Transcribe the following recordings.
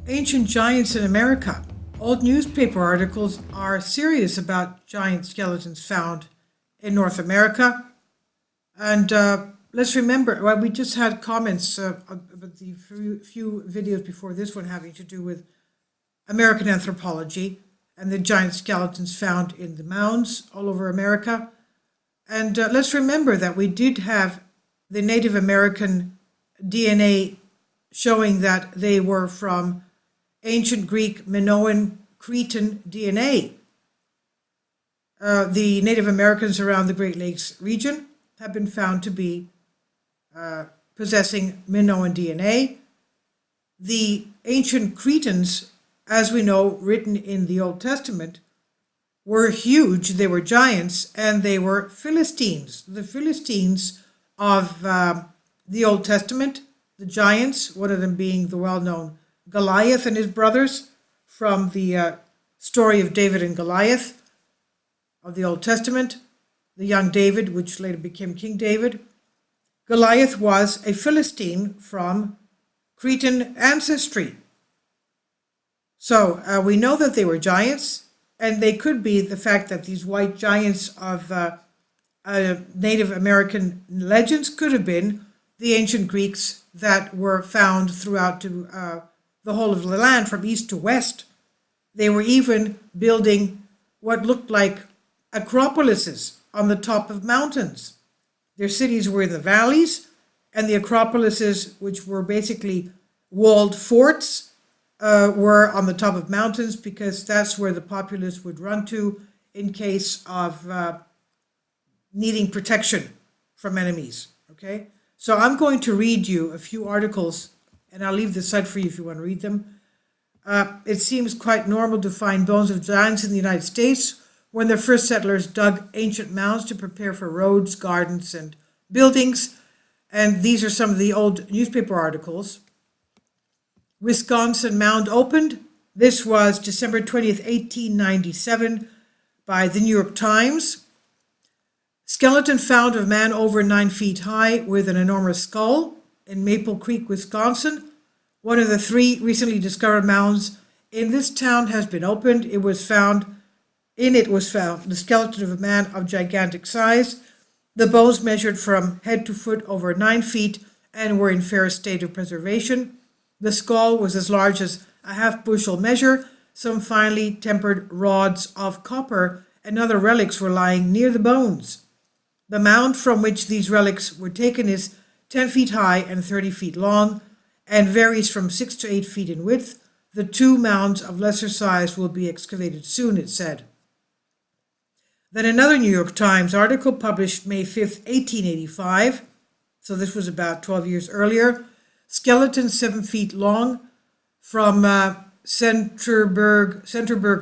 Ancient giants in America. Old newspaper articles are serious about giant skeletons found in North America. And let's remember, well, we just had comments about the few videos before this one having to do with American anthropology and the giant skeletons found in the mounds all over America. And let's remember that we did have the Native American DNA showing that they were from ancient Greek, Minoan, Cretan DNA. The Native Americans around the Great Lakes region have been found to be possessing Minoan DNA. The ancient Cretans, as we know, written in the Old Testament, were huge. They were giants, and they were Philistines. The Philistines of the Old Testament, the giants, one of them being the well-known Goliath and his brothers from the story of David and Goliath of the Old Testament, the young David, which later became King David. Goliath was a Philistine from Cretan ancestry. So we know that they were giants, and they could be the fact that these white giants of Native American legends could have been the ancient Greeks that were found throughout the whole of the land from east to west. They were even building what looked like acropolises on the top of mountains. Their cities were in the valleys, and the acropolises, which were basically walled forts, were on the top of mountains because that's where the populace would run to in case of needing protection from enemies. Okay, so I'm going to read you a few articles, and I'll leave the site for you if you want to read them. It seems quite normal to find bones of giants in the United States when the first settlers dug ancient mounds to prepare for roads, gardens, and buildings. And these are some of the old newspaper articles. Wisconsin mound opened. This was December 20th, 1897 by the New York Times. Skeleton found of man over 9 feet high with an enormous skull in Maple Creek, Wisconsin. One of the 3 recently discovered mounds in this town has been opened. It was found the skeleton of a man of gigantic size. The bones measured from head to foot over 9 feet and were in fair state of preservation. The skull was as large as a half-bushel measure. Some finely tempered rods of copper and other relics were lying near the bones. The mound from which these relics were taken is 10 feet high and 30 feet long and varies from 6 to 8 feet in width. The 2 mounds of lesser size will be excavated soon, it said. Then another New York Times article published May 5th, 1885, so this was about 12 years earlier. Skeleton 7 feet long from Centerburg,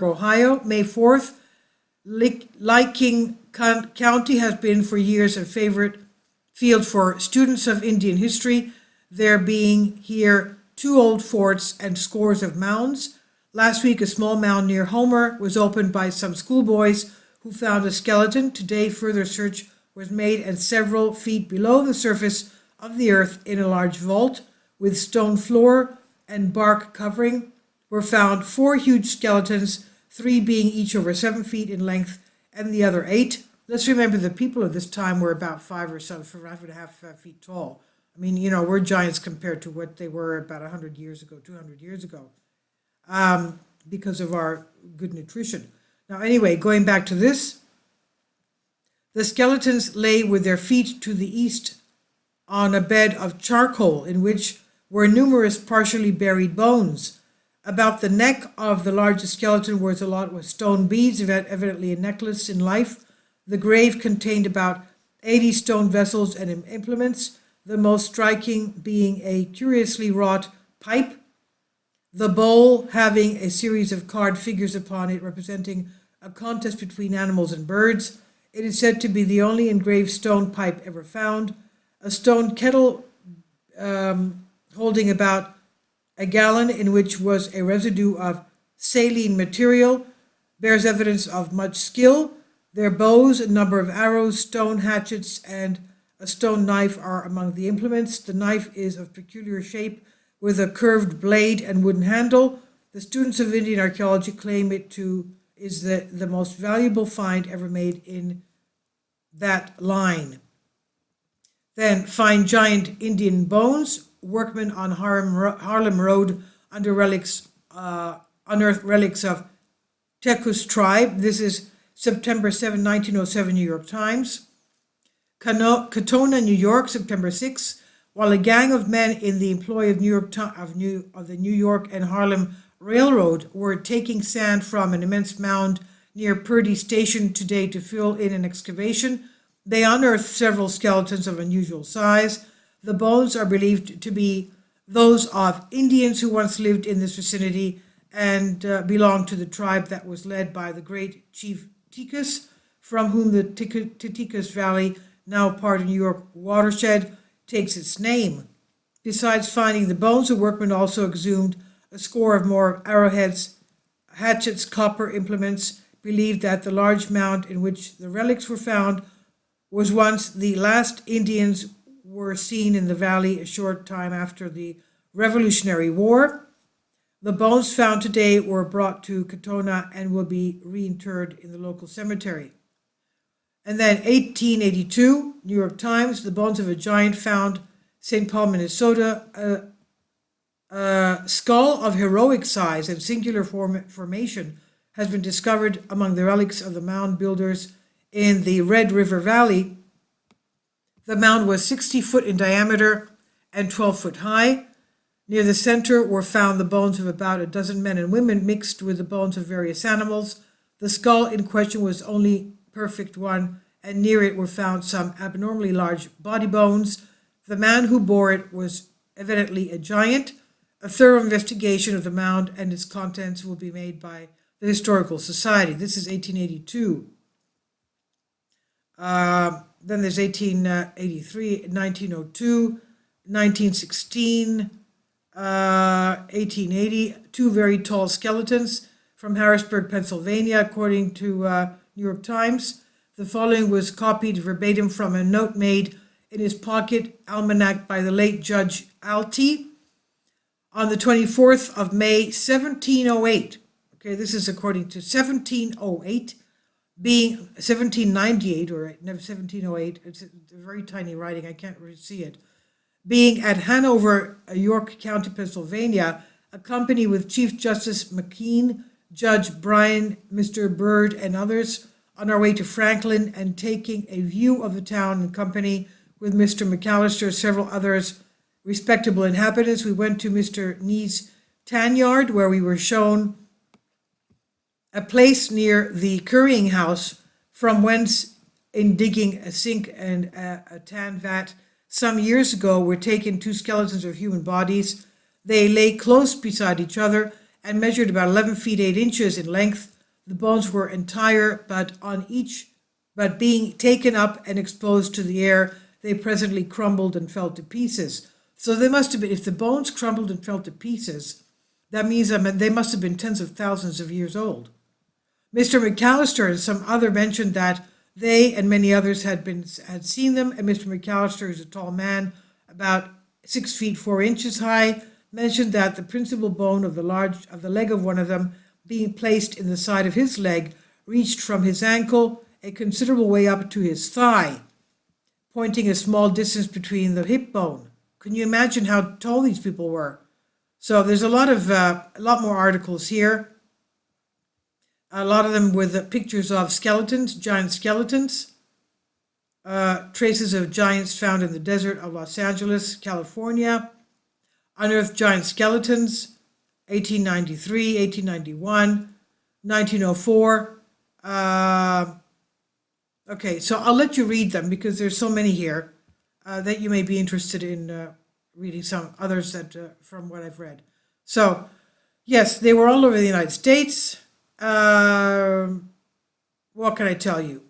Ohio, May 4th. Licking County has been for years a favorite field for students of Indian history, there being here 2 old forts and scores of mounds. Last week, a small mound near Homer was opened by some schoolboys who found a skeleton. Today, further search was made, and several feet below the surface of the earth in a large vault with stone floor and bark covering were found 4 huge skeletons, 3 being each over 7 feet in length and the other 8. Let's remember the people of this time were about 5 or so, 5.5 feet tall. I mean, we're giants compared to what they were about 100 years ago, 200 years ago, because of our good nutrition. Now, anyway, going back to this, the skeletons lay with their feet to the east on a bed of charcoal in which were numerous partially buried bones. About the neck of the largest skeleton was a lot with stone beads, evidently a necklace in life. The grave contained about 80 stone vessels and implements, the most striking being a curiously wrought pipe, the bowl having a series of carved figures upon it representing a contest between animals and birds. It is said to be the only engraved stone pipe ever found. A stone kettle holding about a gallon, in which was a residue of saline material, bears evidence of much skill. Their bows, a number of arrows, stone hatchets, and a stone knife are among the implements. The knife is of peculiar shape with a curved blade and wooden handle. The students of Indian archaeology claim it is the most valuable find ever made in that line. Then find giant Indian bones. Workmen on Harlem Road unearthed relics of Tekus tribe. This is September 7, 1907, New York Times. Katona, New York, September 6. While a gang of men in the employ of the New York and Harlem Railroad were taking sand from an immense mound near Purdy Station today to fill in an excavation, they unearthed several skeletons of unusual size. The bones are believed to be those of Indians who once lived in this vicinity and belonged to the tribe that was led by the great Chief Ticus, from whom the Ticus Valley, now part of New York watershed, takes its name. Besides finding the bones, the workmen also exhumed a score of more arrowheads, hatchets, copper implements. Believed that the large mound in which the relics were found was once the last Indians were seen in the valley a short time after the Revolutionary War. The bones found today were brought to Katona and will be reinterred in the local cemetery. And then 1882, New York Times, the bones of a giant found St. Paul, Minnesota. A skull of heroic size and singular formation has been discovered among the relics of the mound builders in the Red River Valley. The mound was 60 foot in diameter and 12 foot high. Near the center were found the bones of about a dozen men and women mixed with the bones of various animals. The skull in question was only perfect one, and near it were found some abnormally large body bones. The man who bore it was evidently a giant. A thorough investigation of the mound and its contents will be made by the Historical Society. This is 1882. Then there's 1883, 1902, 1916, 1880, two very tall skeletons from Harrisburg, Pennsylvania, according to New York Times. The following was copied verbatim from a note made in his pocket almanac by the late Judge Alty on the 24th of May, 1708. Okay, this is according to 1708, being 1798, or never 1708, it's very tiny writing, I can't really see it, being at Hanover, York County, Pennsylvania, accompanied with Chief Justice McKean, Judge Bryan, Mr. Byrd, and others, on our way to Franklin, and taking a view of the town in company with Mr. McAllister, several others respectable inhabitants. We went to Mr. Nee's tan yard, where we were shown a place near the currying house from whence, in digging a sink and a tan vat some years ago, were taken two skeletons of human bodies. They lay close beside each other and measured about 11 feet 8 inches in length. The bones were entire, but being taken up and exposed to the air, they presently crumbled and fell to pieces. So they must have been, if the bones crumbled and fell to pieces, that means they must have been tens of thousands of years old. Mr. McAllister and some other mentioned that they and many others had seen them, and Mr. McAllister, who's a tall man, about 6 feet 4 inches high, mentioned that the principal bone of the leg of one of them, being placed in the side of his leg, reached from his ankle a considerable way up to his thigh, pointing a small distance between the hip bone. Can you imagine how tall these people were? So there's a lot more articles here. A lot of them with pictures of skeletons, giant skeletons, traces of giants found in the desert of Los Angeles, California, unearthed giant skeletons, 1893, 1891, 1904. Okay, so I'll let you read them because there's so many here that you may be interested in reading some others that from what I've read. So, yes, they were all over the United States. What can I tell you?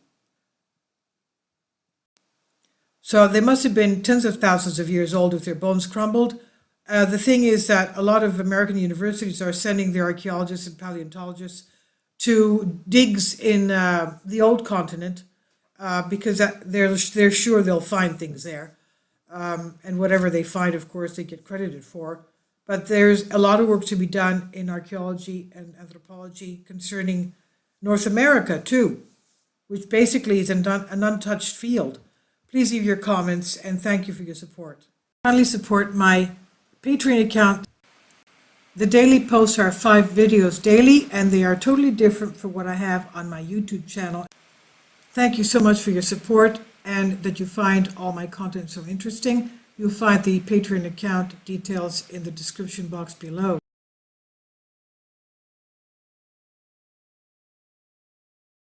So they must have been tens of thousands of years old if their bones crumbled. The thing is that a lot of American universities are sending their archaeologists and paleontologists to digs in the old continent because they're sure they'll find things there. And whatever they find, of course, they get credited for. but there's a lot of work to be done in archaeology and anthropology concerning North America too, which basically is an untouched field. Please leave your comments and thank you for your support. Kindly support my Patreon account. The daily posts are 5 videos daily, and they are totally different from what I have on my YouTube channel. Thank you so much for your support and that you find all my content so interesting. You'll find the Patreon account details in the description box below.